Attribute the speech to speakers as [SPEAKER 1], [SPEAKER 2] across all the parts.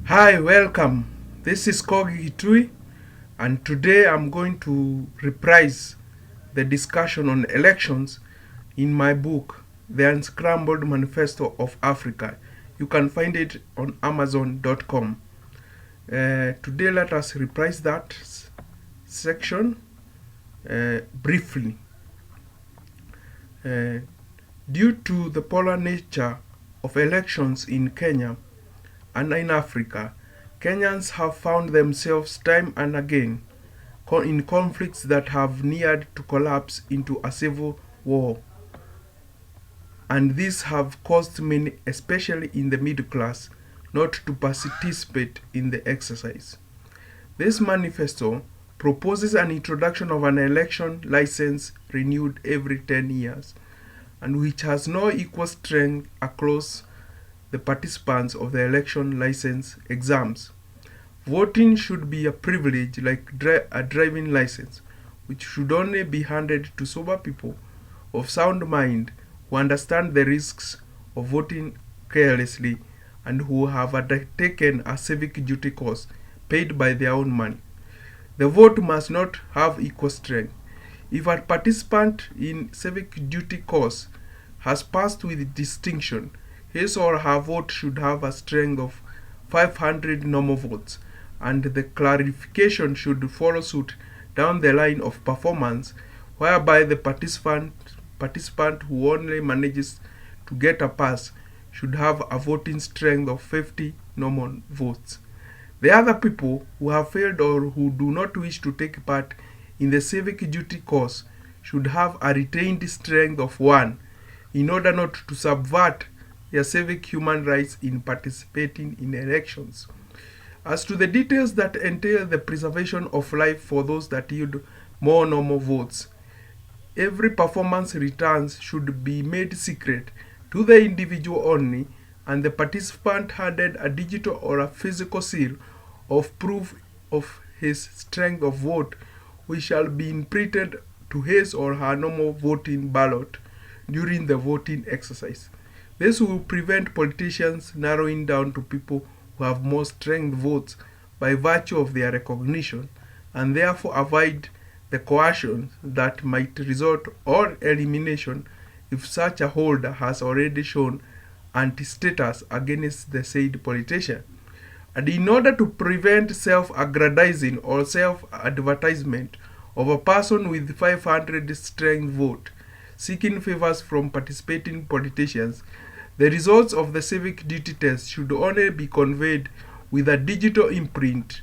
[SPEAKER 1] Hi, welcome. This is Kogi Kitui, and today I'm going to reprise the discussion on elections in my book, The Unscrambled Manifesto of Africa. You can find it on Amazon.com. Today, let us reprise that section briefly. Uh, Due to the polar nature of elections in Kenya and in Africa, Kenyans have found themselves time and again in conflicts that have neared to collapse into a civil war, and these have caused many, especially in the middle class, not to participate in the exercise. This manifesto proposes an introduction of an election license renewed every 10 years, and which has no equal strength across the participants of the election license exams. Voting should be a privilege like a driving license, which should only be handed to sober people of sound mind who understand the risks of voting carelessly and who have undertaken a civic duty course paid by their own money. The vote must not have equal strength. If a participant in civic duty course has passed with distinction, his or her vote should have a strength of 500 normal votes, and the clarification should follow suit down the line of performance, whereby the participant who only manages to get a pass should have a voting strength of 50 normal votes. The other people who have failed or who do not wish to take part in the civic duty course should have a retained strength of 1 in order not to subvert their civic human rights in participating in elections. As to the details that entail the preservation of life for those that yield more normal votes, every performance returns should be made secret to the individual only, and the participant handed a digital or a physical seal of proof of his strength of vote, which shall be imprinted to his or her normal voting ballot during the voting exercise. This will prevent politicians narrowing down to people who have more strength votes by virtue of their recognition, and therefore avoid the coercion that might result or elimination if such a holder has already shown anti-status against the said politician. And in order to prevent self-aggrandizing or self-advertisement of a person with 500 strength vote seeking favors from participating politicians, the results of the civic duty test should only be conveyed with a digital imprint,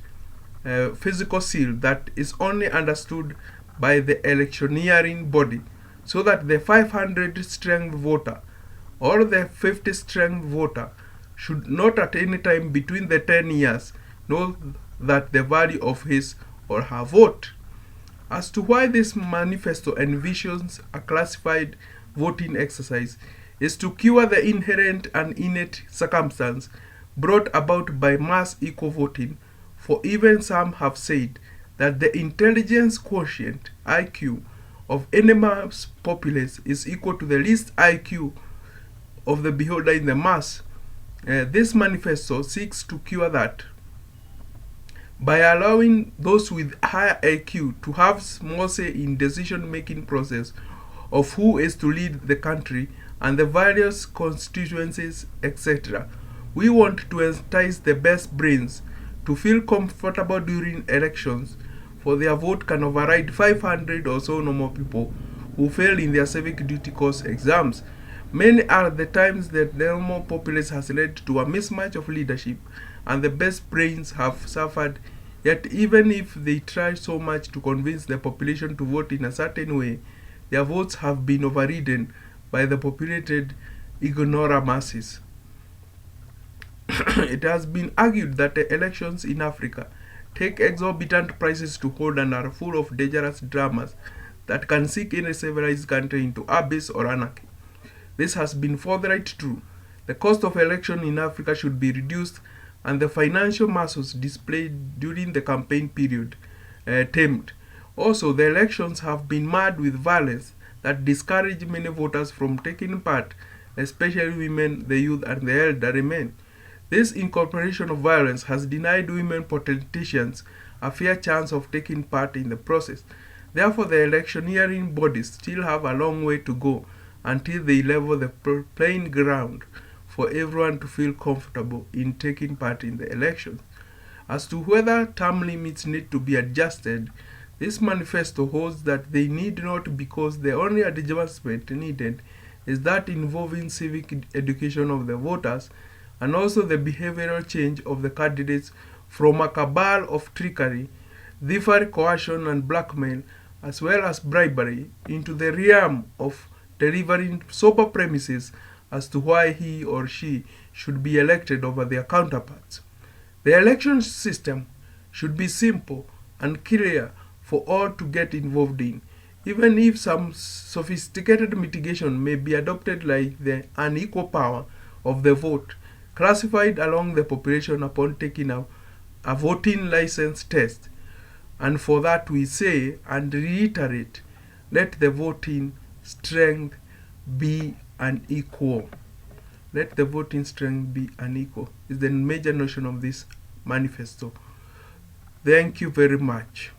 [SPEAKER 1] physical seal that is only understood by the electioneering body, so that the 500 strength voter or the 50 strength voter should not at any time between the 10 years know that the value of his or her vote. As to why this manifesto envisions a classified voting exercise is to cure the inherent and innate circumstance brought about by mass equal voting, for even some have said that the intelligence quotient IQ of any mass populace is equal to the least IQ of the beholder in the mass. This manifesto seeks to cure that by allowing those with higher IQ to have more say in decision-making process of who is to lead the country and the various constituencies, etc. We want to entice the best brains to feel comfortable during elections, for their vote can override 500 or so normal people who fail in their civic duty course exams. Many are the times that the normal populace has led to a mismatch of leadership, and the best brains have suffered. Yet even if they try so much to convince the population to vote in a certain way, their votes have been overridden by the populated ignoramuses. It has been argued that the elections in Africa take exorbitant prices to hold and are full of dangerous dramas that can sink any civilized country into abyss or anarchy. This has been forthright true. The cost of election in Africa should be reduced, and the financial muscles displayed during the campaign period tamed. Also, the elections have been marred with violence that discourage many voters from taking part, especially women, the youth, and the elderly men. This incorporation of violence has denied women politicians a fair chance of taking part in the process. Therefore, the electioneering bodies still have a long way to go until they level the playing ground for everyone to feel comfortable in taking part in the elections. As to whether term limits need to be adjusted, this manifesto holds that they need not, because the only adjustment needed is that involving civic education of the voters and also the behavioral change of the candidates from a cabal of trickery, thievery, coercion, and blackmail, as well as bribery, into the realm of delivering sober premises as to why he or she should be elected over their counterparts. The election system should be simple and clear for all to get involved in, even if some sophisticated mitigation may be adopted, like the unequal power of the vote classified along the population upon taking a voting license test. And for that we say and reiterate, let the voting strength be unequal. Let the voting strength be unequal is the major notion of this manifesto. Thank you very much.